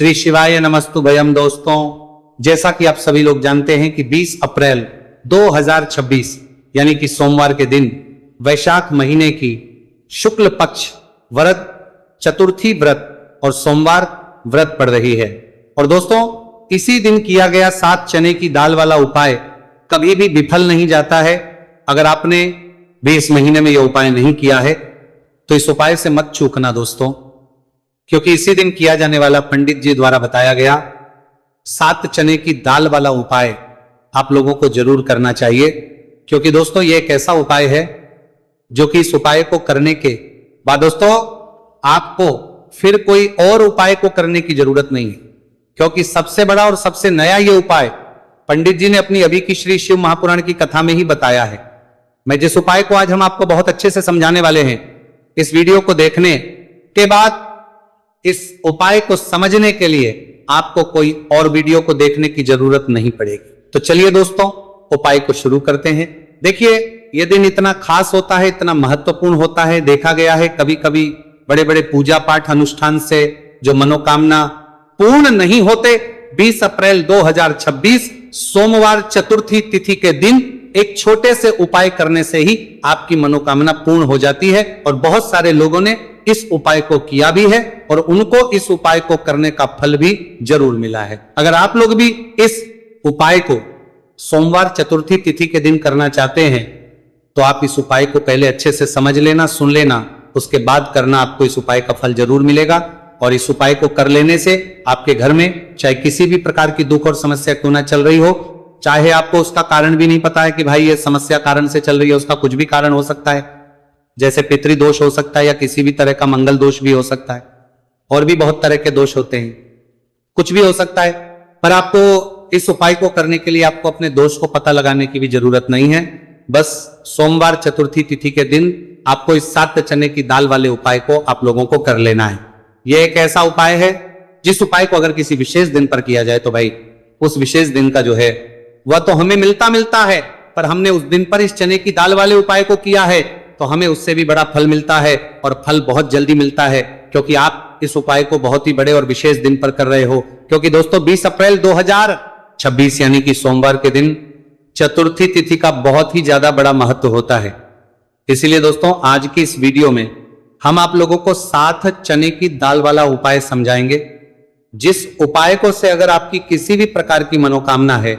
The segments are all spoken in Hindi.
श्री शिवाय नमस्तु भयम। दोस्तों, जैसा कि आप सभी लोग जानते हैं कि 20 अप्रैल 2026 यानी कि सोमवार के दिन वैशाख महीने की शुक्ल पक्ष व्रत चतुर्थी व्रत और सोमवार व्रत पड़ रही है। और दोस्तों, इसी दिन किया गया 7 चने की दाल वाला उपाय कभी भी विफल नहीं जाता है। अगर आपने भी इस महीने में यह उपाय नहीं किया है तो इस उपाय से मत चूकना दोस्तों, क्योंकि इसी दिन किया जाने वाला पंडित जी द्वारा बताया गया 7 चने की दाल वाला उपाय आप लोगों को जरूर करना चाहिए। क्योंकि दोस्तों, यह एक ऐसा उपाय है जो कि इस उपाय को करने के बाद दोस्तों आपको फिर कोई और उपाय को करने की जरूरत नहीं है, क्योंकि सबसे बड़ा और सबसे नया यह उपाय पंडित जी ने अपनी अभी की श्री शिव महापुराण की कथा में ही बताया है। मैं जिस उपाय को आज हम आपको बहुत अच्छे से समझाने वाले हैं, इस वीडियो को देखने के बाद इस उपाय को समझने के लिए आपको कोई और वीडियो को देखने की जरूरत नहीं पड़ेगी। तो चलिए दोस्तों, उपाय को शुरू करते हैं। देखिए, यह दिन इतना खास होता है, इतना महत्वपूर्ण होता है। देखा गया है कभी कभी बड़े बड़े पूजा पाठ अनुष्ठान से जो मनोकामना पूर्ण नहीं होते, 20 अप्रैल 2026 सोमवार चतुर्थी तिथि के दिन एक छोटे से उपाय करने से ही आपकी मनोकामना पूर्ण हो जाती है। और बहुत सारे लोगों ने इस उपाय को किया भी है और उनको इस उपाय को करने का फल भी जरूर मिला है। अगर आप लोग भी इस उपाय को सोमवार चतुर्थी तिथि के दिन करना चाहते हैं तो आप इस उपाय को पहले अच्छे से समझ लेना, सुन लेना, उसके बाद करना। आपको इस उपाय का फल जरूर मिलेगा। और इस उपाय को कर लेने से आपके घर में चाहे किसी भी प्रकार की दुख और समस्या क्यों ना चल रही हो, चाहे आपको उसका कारण भी नहीं पता है कि भाई ये समस्या कारण से चल रही है, उसका कुछ भी कारण हो सकता है, जैसे पितृदोष हो सकता है या किसी भी तरह का मंगल दोष भी हो सकता है, और भी बहुत तरह के दोष होते हैं, कुछ भी हो सकता है। पर आपको इस उपाय को करने के लिए आपको अपने दोष को पता लगाने की भी जरूरत नहीं है। बस सोमवार चतुर्थी तिथि के दिन आपको इस 7 चने की दाल वाले उपाय को आप लोगों को कर लेना है। यह एक ऐसा उपाय है जिस उपाय को अगर किसी विशेष दिन पर किया जाए तो भाई उस विशेष दिन का जो है वह तो हमें मिलता है, पर हमने उस दिन पर इस चने की दाल वाले उपाय को किया है तो हमें उससे भी बड़ा फल मिलता है, और फल बहुत जल्दी मिलता है, क्योंकि आप इस उपाय को बहुत ही बड़े और विशेष दिन पर कर रहे हो। क्योंकि दोस्तों, 20 अप्रैल 2026 यानी कि सोमवार के दिन चतुर्थी तिथि का बहुत ही ज्यादा बड़ा महत्व होता है। इसीलिए दोस्तों, आज की इस वीडियो में हम आप लोगों को 7 चने की दाल वाला उपाय समझाएंगे, जिस उपाय को से अगर आपकी किसी भी प्रकार की मनोकामना है,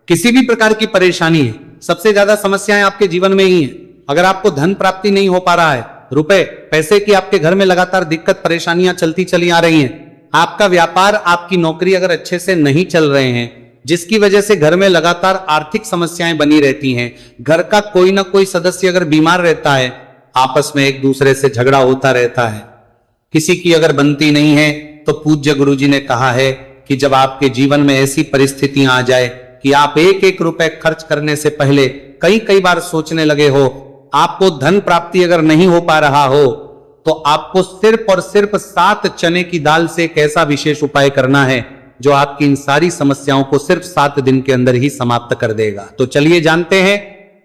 किसी भी प्रकार की परेशानी है, सबसे ज्यादा समस्याएं आपके जीवन में ही है। अगर आपको धन प्राप्ति नहीं हो पा रहा है, रुपए पैसे की आपके घर में लगातार दिक्कत परेशानियां चलती चली आ रही हैं, आपका व्यापार आपकी नौकरी अगर अच्छे से नहीं चल रहे हैं, जिसकी वजह से घर में लगातार आर्थिक समस्याएं बनी रहती हैं, घर का कोई ना कोई सदस्य अगर बीमार रहता है, आपस में एक दूसरे से झगड़ा होता रहता है, किसी की अगर बनती नहीं है, तो पूज्य गुरुजी ने कहा है कि जब आपके जीवन में ऐसी परिस्थितियां आ जाए कि आप एक रुपए खर्च करने से पहले कई बार सोचने लगे हो, आपको धन प्राप्ति अगर नहीं हो पा रहा हो, तो आपको सिर्फ और सिर्फ 7 चने की दाल से एक ऐसा विशेष उपाय करना है जो आपकी इन सारी समस्याओं को सिर्फ 7 दिन के अंदर ही समाप्त कर देगा। तो चलिए जानते हैं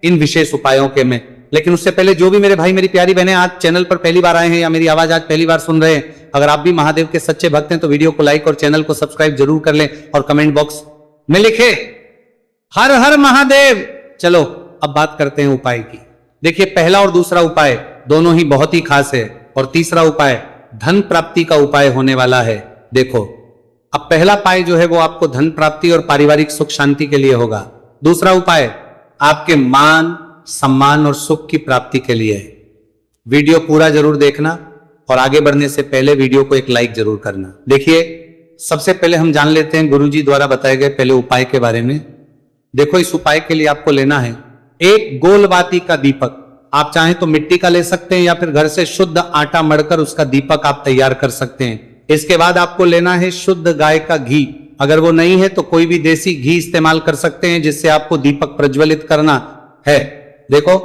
इन विशेष उपायों के में। लेकिन उससे पहले जो भी मेरे भाई मेरी प्यारी बहनें आज चैनल पर पहली बार आए हैं या मेरी आवाज आज पहली बार सुन रहे हैं, अगर आप भी महादेव के सच्चे भक्त हैं तो वीडियो को लाइक और चैनल को सब्सक्राइब जरूर कर लें और कमेंट बॉक्स में लिखे हर हर महादेव। चलो अब बात करते हैं उपाय की। देखिए, पहला और दूसरा उपाय दोनों ही बहुत ही खास है, और तीसरा उपाय धन प्राप्ति का उपाय होने वाला है। देखो, अब पहला उपाय जो है वो आपको धन प्राप्ति और पारिवारिक सुख शांति के लिए होगा। दूसरा उपाय आपके मान सम्मान और सुख की प्राप्ति के लिए है। वीडियो पूरा जरूर देखना और आगे बढ़ने से पहले वीडियो को एक लाइक जरूर करना। देखिए, सबसे पहले हम जान लेते हैं गुरुजी द्वारा बताए गए पहले उपाय के बारे में। देखो, इस उपाय के लिए आपको लेना है एक गोलबाती का दीपक। आप चाहें तो मिट्टी का ले सकते हैं या फिर घर से शुद्ध आटा मढ़कर उसका दीपक आप तैयार कर सकते हैं। इसके बाद आपको लेना है शुद्ध गाय का घी। अगर वो नहीं है तो कोई भी देसी घी इस्तेमाल कर सकते हैं, जिससे आपको दीपक प्रज्वलित करना है। देखो,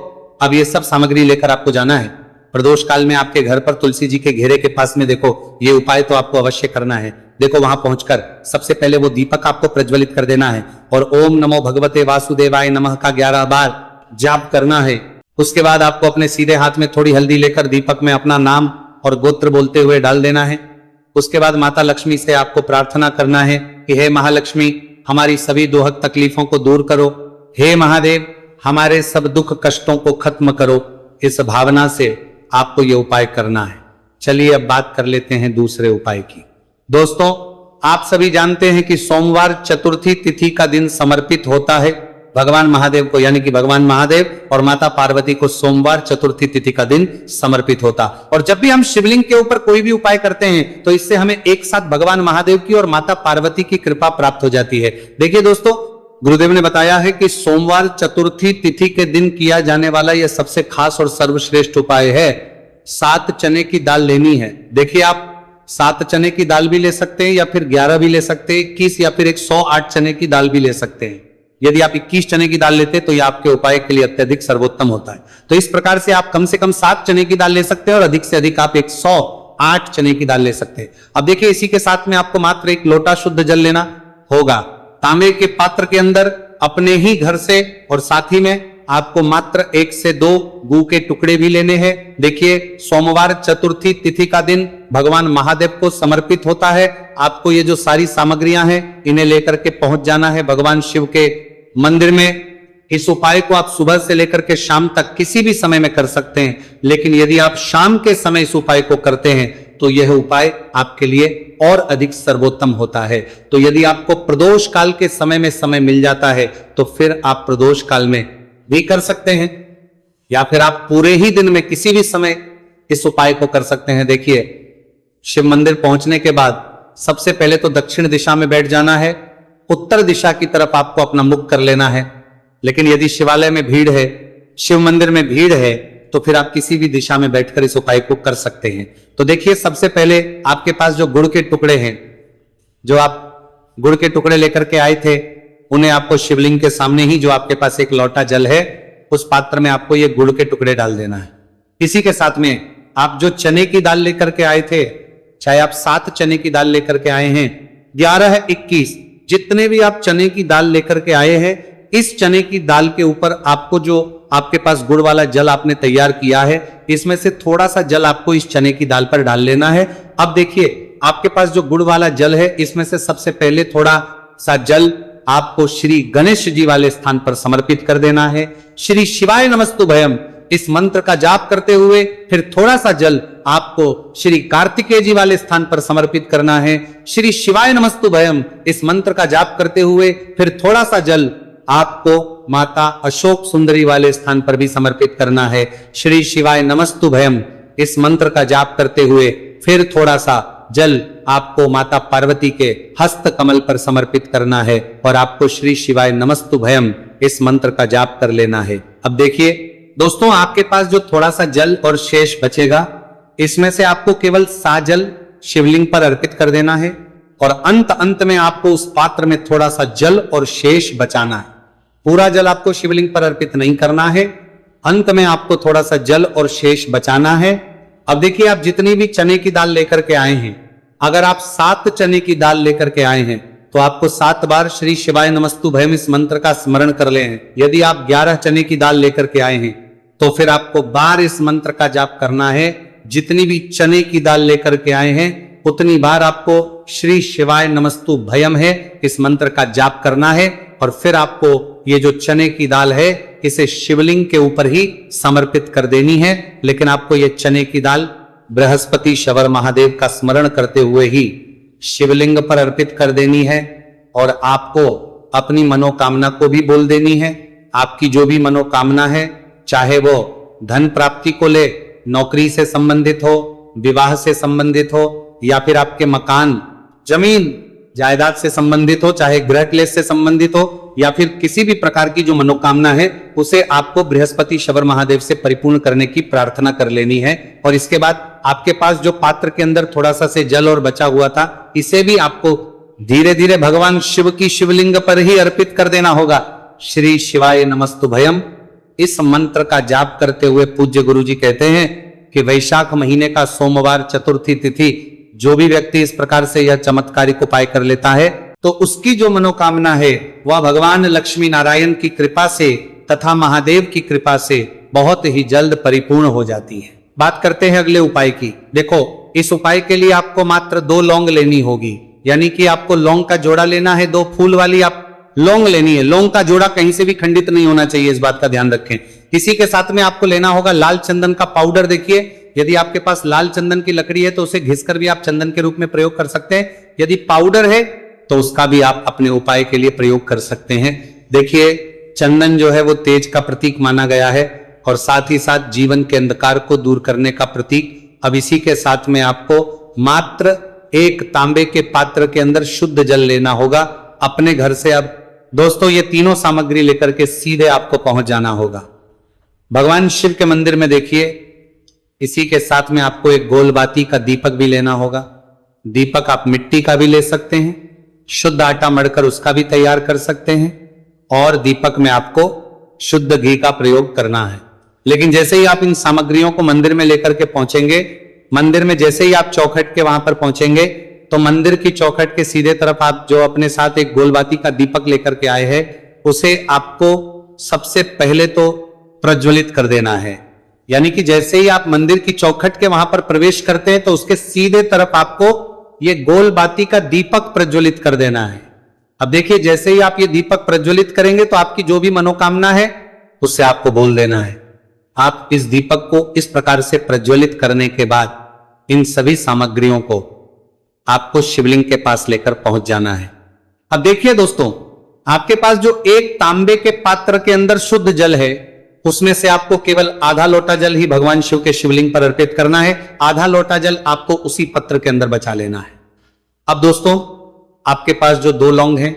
अब ये सब सामग्री लेकर आपको जाना है। प्रदोष काल में आपके घर पर तुलसी जी के घेरे के पास में देखो, ये उपाय तो आपको अवश्य करना है। देखो, वहां पहुंचकर सबसे पहले वो दीपक आपको प्रज्वलित कर देना है और ओम नमो भगवते वासुदेवाय नमः का 11 बार जाप करना है। उसके बाद आपको अपने सीधे हाथ में थोड़ी हल्दी लेकर दीपक में अपना नाम और गोत्र बोलते हुए डाल देना है। उसके बाद माता लक्ष्मी से आपको प्रार्थना करना है कि हे महालक्ष्मी, हमारी सभी दुखद तकलीफों को दूर करो, हे महादेव, हमारे सब दुख कष्टों को खत्म करो। इस भावना से आपको ये उपाय करना है। चलिए अब बात कर लेते हैं दूसरे उपाय की। दोस्तों, आप सभी जानते हैं कि सोमवार चतुर्थी तिथि का दिन समर्पित होता है भगवान महादेव को, यानी कि भगवान महादेव और माता पार्वती को सोमवार चतुर्थी तिथि का दिन समर्पित होता। और जब भी हम शिवलिंग के ऊपर कोई भी उपाय करते हैं तो इससे हमें एक साथ भगवान महादेव की और माता पार्वती की कृपा प्राप्त हो जाती है। देखिए दोस्तों, गुरुदेव ने बताया है कि सोमवार चतुर्थी तिथि के दिन किया जाने वाला यह सबसे खास और सर्वश्रेष्ठ उपाय है। 7 चने की दाल लेनी है। देखिए, आप 7 चने की दाल भी ले सकते हैं या फिर 11 भी ले सकते हैं, 21 या फिर 108 चने की दाल भी ले सकते हैं। यदि आप 21 चने की दाल लेते हैं तो यह आपके उपाय के लिए अत्यधिक सर्वोत्तम होता है। तो इस प्रकार से आप कम से कम 7 चने की दाल ले सकते हैं और अधिक से अधिक आप 108 चने की दाल ले सकते हैं। अब देखिए, इसी के साथ में आपको मात्र 1 लोटा शुद्ध जल लेना होगा। तांबे के पात्र के अंदर अपने ही घर से, और साथ ही में आपको मात्र 1 से 2 गू के टुकड़े भी लेने हैं। देखिए, सोमवार चतुर्थी तिथि का दिन भगवान महादेव को समर्पित होता है। आपको ये जो सारी सामग्रियां हैं इन्हें लेकर के पहुंच जाना है भगवान शिव के मंदिर में। इस उपाय को आप सुबह से लेकर के शाम तक किसी भी समय में कर सकते हैं, लेकिन यदि आप शाम के समय इस उपाय को करते हैं तो यह उपाय आपके लिए और अधिक सर्वोत्तम होता है। तो यदि आपको प्रदोष काल के समय मिल जाता है तो फिर आप प्रदोष काल में भी कर सकते हैं, या फिर आप पूरे ही दिन में किसी भी समय इस उपाय को कर सकते हैं। देखिए, शिव मंदिर पहुंचने के बाद सबसे पहले तो दक्षिण दिशा में बैठ जाना है। उत्तर दिशा की तरफ आपको अपना मुख कर लेना है। लेकिन यदि शिवालय में भीड़ है, शिव मंदिर में भीड़ है, तो फिर आप किसी भी दिशा में बैठकर इस उपाय को कर सकते हैं। तो देखिए, सबसे पहले आपके पास जो गुड़ के टुकड़े हैं, जो आप गुड़ के टुकड़े लेकर के आए थे, उन्हें आपको शिवलिंग के सामने ही जो आपके पास 1 लोटा जल है, उस पात्र में आपको ये गुड़ के टुकड़े डाल देना है। इसी के साथ में आप जो चने की दाल लेकर के आए थे, चाहे आप 7 चने की दाल लेकर के आए हैं, 11 है 21, जितने भी आप चने की दाल लेकर के आए हैं, इस चने की दाल के ऊपर आपको जो आपके पास गुड़ वाला जल आपने तैयार किया है, इसमें से थोड़ा सा जल आपको इस चने की दाल पर डाल लेना है। अब देखिए, आपके पास जो गुड़ वाला जल है, इसमें से सबसे पहले थोड़ा सा जल आपको श्री गणेश जी वाले स्थान पर समर्पित कर देना है। श्री शिवाय नमस्तुभयम इस मंत्र का जाप करते हुए फिर थोड़ा सा जल आपको श्री कार्तिकेय जी वाले स्थान पर समर्पित करना है। श्री शिवाय नमस्तुभयम इस मंत्र का जाप करते हुए फिर थोड़ा सा जल आपको माता अशोक सुंदरी वाले स्थान पर भी समर्पित करना है। श्री शिवाय नमस्तुभयम इस मंत्र का जाप करते हुए फिर थोड़ा सा जल आपको माता पार्वती के हस्त कमल पर समर्पित करना है और आपको श्री शिवाय नमस्तुभयम इस मंत्र का जाप कर लेना है। अब देखिए दोस्तों, आपके पास जो थोड़ा सा जल और शेष बचेगा, इसमें से आपको केवल सा जल शिवलिंग पर अर्पित कर देना है और अंत में आपको उस पात्र में थोड़ा सा जल और शेष बचाना है। पूरा जल आपको शिवलिंग पर अर्पित नहीं करना है, अंत में आपको थोड़ा सा जल और शेष बचाना है। अब देखिए, आप जितनी भी चने की दाल लेकर के आए हैं, अगर आप 7 चने की दाल लेकर के आए हैं तो आपको 7 बार श्री शिवाय नमस्तुभयम इस मंत्र का स्मरण कर ले हैं। यदि आप 11 चने की दाल लेकर के आए हैं तो फिर आपको बार इस मंत्र का जाप करना है। जितनी भी चने की दाल लेकर के आए हैं उतनी बार आपको श्री शिवाय नमस्तुभयम है इस मंत्र का जाप करना है और फिर आपको ये जो चने की दाल है इसे शिवलिंग के ऊपर ही समर्पित कर देनी है। लेकिन आपको ये चने की दाल बृहस्पति शवर महादेव का स्मरण करते हुए ही शिवलिंग पर अर्पित कर देनी है और आपको अपनी मनोकामना को भी बोल देनी है। आपकी जो भी मनोकामना है, चाहे वो धन प्राप्ति को ले, नौकरी से संबंधित हो, विवाह से संबंधित हो, या फिर आपके मकान, जमीन जायदाद से संबंधित हो, चाहे गृह क्लेश से संबंधित हो, या फिर किसी भी प्रकार की जो मनोकामना है उसे आपको बृहस्पति शवर महादेव से परिपूर्ण करने की प्रार्थना कर लेनी है। और इसके बाद आपके पास जो पात्र के अंदर थोड़ा सा से जल और बचा हुआ था, इसे भी आपको धीरे धीरे भगवान शिव की शिवलिंग पर ही अर्पित कर देना होगा। श्री शिवाय नमस्तुभयम इस मंत्र का जाप करते हुए पूज्य गुरु जी कहते हैं कि वैशाख महीने का सोमवार चतुर्थी तिथि जो भी व्यक्ति इस प्रकार से यह चमत्कारिक उपाय कर लेता है तो उसकी जो मनोकामना है वह भगवान लक्ष्मी नारायण की कृपा से तथा महादेव की कृपा से बहुत ही जल्द परिपूर्ण हो जाती है। बात करते हैं अगले उपाय की। देखो, इस उपाय के लिए आपको मात्र 2 लौंग लेनी होगी, यानी कि आपको लौंग का जोड़ा लेना है, 2 फूल वाली आप लौंग लेनी है। लौंग का जोड़ा कहीं से भी खंडित नहीं होना चाहिए, इस बात का ध्यान रखें। इसी के साथ में आपको लेना होगा लाल चंदन का पाउडर। देखिए, यदि आपके पास लाल चंदन की लकड़ी है तो उसे घिसकर भी आप चंदन के रूप में प्रयोग कर सकते हैं। यदि पाउडर है तो उसका भी आप अपने उपाय के लिए प्रयोग कर सकते हैं। देखिए, चंदन जो है वो तेज का प्रतीक माना गया है और साथ ही साथ जीवन के अंधकार को दूर करने का प्रतीक। अब इसी के साथ में आपको मात्र 1 तांबे के पात्र के अंदर शुद्ध जल लेना होगा अपने घर से। अब दोस्तों, ये तीनों सामग्री लेकर के सीधे आपको पहुंच जाना होगा भगवान शिव के मंदिर में। देखिए, इसी के साथ में आपको एक गोलबाती का दीपक भी लेना होगा। दीपक आप मिट्टी का भी ले सकते हैं, शुद्ध आटा मढ़कर उसका भी तैयार कर सकते हैं, और दीपक में आपको शुद्ध घी का प्रयोग करना है। लेकिन जैसे ही आप इन सामग्रियों को मंदिर में लेकर के पहुंचेंगे, मंदिर में जैसे ही आप चौखट के वहां पर पहुंचेंगे तो मंदिर की चौखट के सीधे तरफ आप जो अपने साथ एक गोलबाती का दीपक लेकर के आए हैं, उसे आपको सबसे पहले तो प्रज्वलित कर देना है। यानी कि जैसे ही आप मंदिर की चौखट के वहां पर प्रवेश करते हैं तो उसके सीधे तरफ आपको ये गोलबाती का दीपक प्रज्वलित कर देना है। अब देखिए, जैसे ही आप ये दीपक प्रज्वलित करेंगे तो आपकी जो भी मनोकामना है उससे आपको बोल देना है। आप इस दीपक को इस प्रकार से प्रज्वलित करने के बाद इन सभी सामग्रियों को आपको शिवलिंग के पास लेकर पहुंच जाना है। अब देखिए दोस्तों, आपके पास जो 1 तांबे के पात्र के अंदर शुद्ध जल है, उसमें से आपको केवल आधा लोटा जल ही भगवान शिव के शिवलिंग पर अर्पित करना है। आधा लोटा जल आपको उसी पत्र के अंदर बचा लेना है। अब दोस्तों, आपके पास जो 2 लौंग हैं,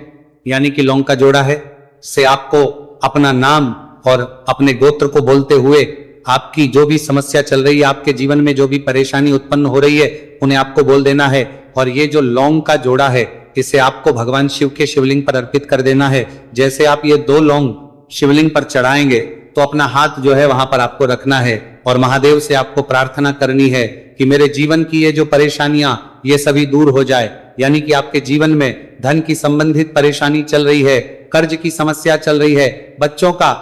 यानी कि लौंग का जोड़ा है, से आपको अपना नाम और अपने गोत्र को बोलते हुए आपकी जो भी समस्या चल रही है, आपके जीवन में जो भी परेशानी उत्पन्न हो रही है, उन्हें आपको बोल देना है। और ये जो लौंग का जोड़ा है, इसे आपको भगवान शिव के शिवलिंग पर अर्पित कर देना है। जैसे आप ये 2 लौंग शिवलिंग पर चढ़ाएंगे तो अपना हाथ जो है वहां पर आपको रखना है और महादेव से आपको प्रार्थना करनी है कि मेरे जीवन की ये जो परेशानियां, ये सभी दूर हो जाए। यानी कि आपके जीवन में धन की संबंधित परेशानी चल रही है, कर्ज की समस्या चल रही है, बच्चों का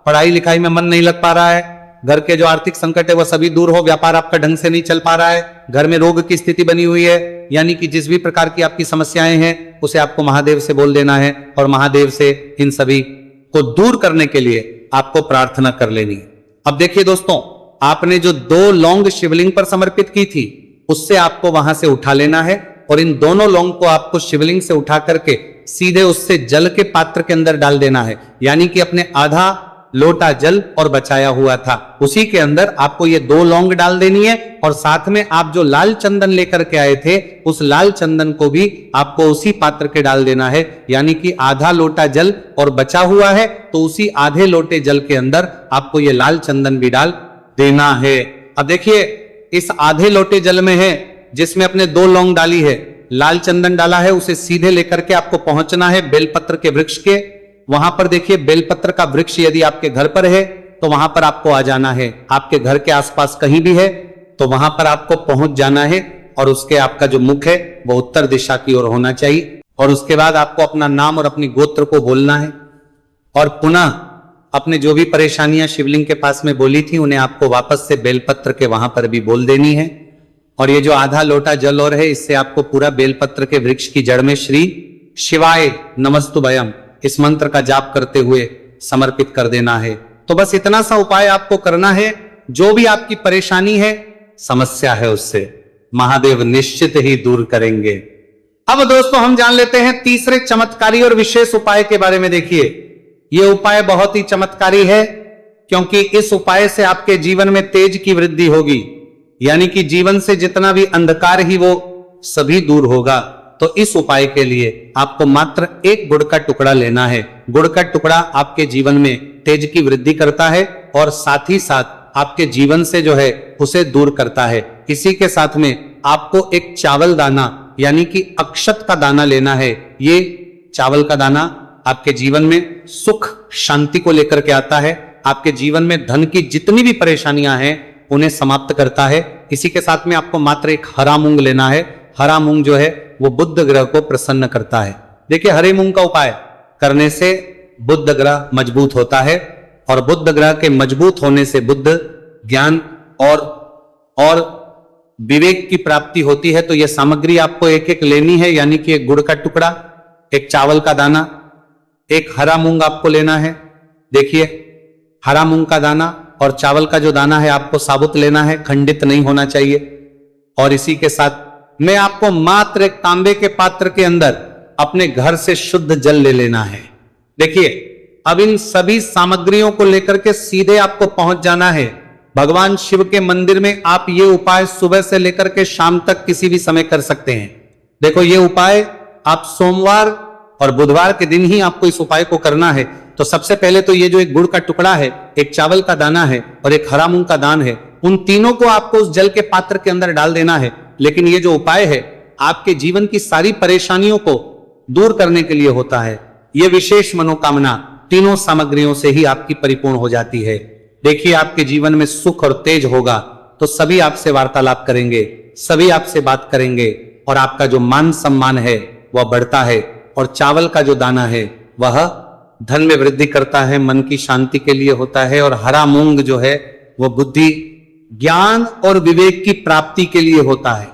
पढ़ाई लिखाई में मन नहीं लग पा रहा है, घर के जो आर्थिक संकट है वह सभी दूर हो, व्यापार आपका ढंग से नहीं चल पा रहा है, घर में रोग की स्थिति बनी हुई है, यानी कि जिस भी प्रकार की आपकी समस्याएं हैं उसे आपको महादेव से बोल देना है और महादेव से इन सभी को दूर करने के लिए आपको प्रार्थना कर लेनी है। अब देखिए दोस्तों, आपने जो 2 लौंग शिवलिंग पर समर्पित की थी, उससे आपको वहां से उठा लेना है और इन दोनों लौंग को आपको शिवलिंग से उठा करके सीधे उससे जल के पात्र के अंदर डाल देना है। यानी कि अपने आधा लोटा जल और बचाया हुआ था, उसी के अंदर आपको ये 2 लौंग डाल देनी है और साथ में आप जो लाल चंदन लेकर के आए थे, उस लाल चंदन को भी आपको उसी पात्र के डाल देना है। यानी कि आधा लोटा जल और बचा हुआ है, तो उसी आधे लोटे जल के अंदर आपको ये लाल चंदन भी डाल देना है। अब देखिए, इस आधे लोटे जल में है जिसमें अपने 2 लौंग डाली है, लाल चंदन डाला है, उसे सीधे लेकर के आपको पहुंचना है बेलपत्र के वृक्ष के। वहां पर देखिए, बेलपत्र का वृक्ष यदि आपके घर पर है तो वहां पर आपको आ जाना है। आपके घर के आसपास कहीं भी है तो वहां पर आपको पहुंच जाना है और उसके आपका जो मुख है वो उत्तर दिशा की ओर होना चाहिए। और उसके बाद आपको अपना नाम और अपनी गोत्र को बोलना है और पुनः अपने जो भी परेशानियां शिवलिंग के पास में बोली थी उन्हें आपको वापस से बेलपत्र के वहां पर भी बोल देनी है। और ये जो आधा लोटा जल और है, इससे आपको पूरा बेलपत्र के वृक्ष की जड़ में श्री शिवाय नमस्तुभयम इस मंत्र का जाप करते हुए समर्पित कर देना है। तो बस इतना सा उपाय आपको करना है। जो भी आपकी परेशानी है, समस्या है, उससे महादेव निश्चित ही दूर करेंगे। अब दोस्तों, हम जान लेते हैं तीसरे चमत्कारी और विशेष उपाय के बारे में। देखिए, यह उपाय बहुत ही चमत्कारी है क्योंकि इस उपाय से आपके जीवन में तेज की वृद्धि होगी, यानी कि जीवन से जितना भी अंधकार ही वो सभी दूर होगा। तो इस उपाय के लिए आपको मात्र 1 गुड़ का टुकड़ा लेना है। गुड़ का टुकड़ा आपके जीवन में तेज की वृद्धि करता है और साथ ही साथ आपके जीवन से जो है उसे दूर करता है। इसी के साथ में आपको एक चावल दाना यानी कि अक्षत का दाना लेना है। ये चावल का दाना आपके जीवन में सुख शांति को लेकर के आता है, आपके जीवन में धन की जितनी भी परेशानियां हैं उन्हें समाप्त करता है। इसी के साथ में आपको मात्र एक हरा मूंग लेना है। हरा मूंग जो है वो बुध ग्रह को प्रसन्न करता है। देखिए, हरे मूंग का उपाय करने से बुध ग्रह मजबूत होता है और बुध ग्रह के मजबूत होने से बुध ज्ञान और विवेक की प्राप्ति होती है। तो यह सामग्री आपको एक एक लेनी है, यानी कि एक गुड़ का टुकड़ा, एक चावल का दाना, एक हरा मूंग आपको लेना है। देखिए, हरा मूंग का दाना और चावल का जो दाना है आपको साबुत लेना है, खंडित नहीं होना चाहिए। और इसी के साथ मैं आपको मात्र एक तांबे के पात्र के अंदर अपने घर से शुद्ध जल ले लेना है। देखिए, अब इन सभी सामग्रियों को लेकर के सीधे आपको पहुंच जाना है भगवान शिव के मंदिर में। आप ये उपाय सुबह से लेकर के शाम तक किसी भी समय कर सकते हैं। देखो, ये उपाय आप सोमवार और बुधवार के दिन ही आपको इस उपाय को करना है। तो सबसे पहले तो ये जो एक गुड़ का टुकड़ा है, एक चावल का दाना है और एक हरा मूंग का दान है, उन तीनों को आपको उस जल के पात्र के अंदर डाल देना है। लेकिन ये जो उपाय है आपके जीवन की सारी परेशानियों को दूर करने के लिए होता है। यह विशेष मनोकामना तीनों सामग्रियों से ही आपकी परिपूर्ण हो जाती है। देखिए, आपके जीवन में सुख और तेज होगा तो सभी आपसे वार्तालाप करेंगे, सभी आपसे बात करेंगे और आपका जो मान सम्मान है वह बढ़ता है। और चावल का जो दाना है वह धन में वृद्धि करता है, मन की शांति के लिए होता है। और हरा मूंग जो है वह बुद्धि, ज्ञान और विवेक की प्राप्ति के लिए होता है।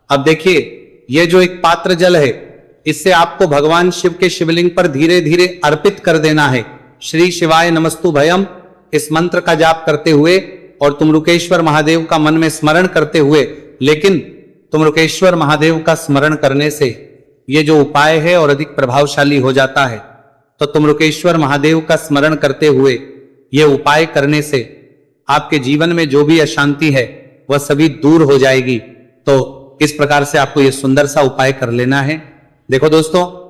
अब देखिए, यह जो एक पात्र जल है, इससे आपको भगवान शिव के शिवलिंग पर धीरे धीरे अर्पित कर देना है। श्री शिवाय नमस्तु भयम इस मंत्र का जाप करते हुए और तुमरुकेश्वर महादेव का मन में स्मरण करते हुए। लेकिन तुमरुकेश्वर महादेव का स्मरण करने से यह जो उपाय है और अधिक प्रभावशाली हो जाता है। तो तुमरुकेश्वर महादेव का स्मरण करते हुए यह उपाय करने से आपके जीवन में जो भी अशांति है वह सभी दूर हो जाएगी। तो इस प्रकार से आपको यह सुंदर सा उपाय कर लेना है। देखो दोस्तों,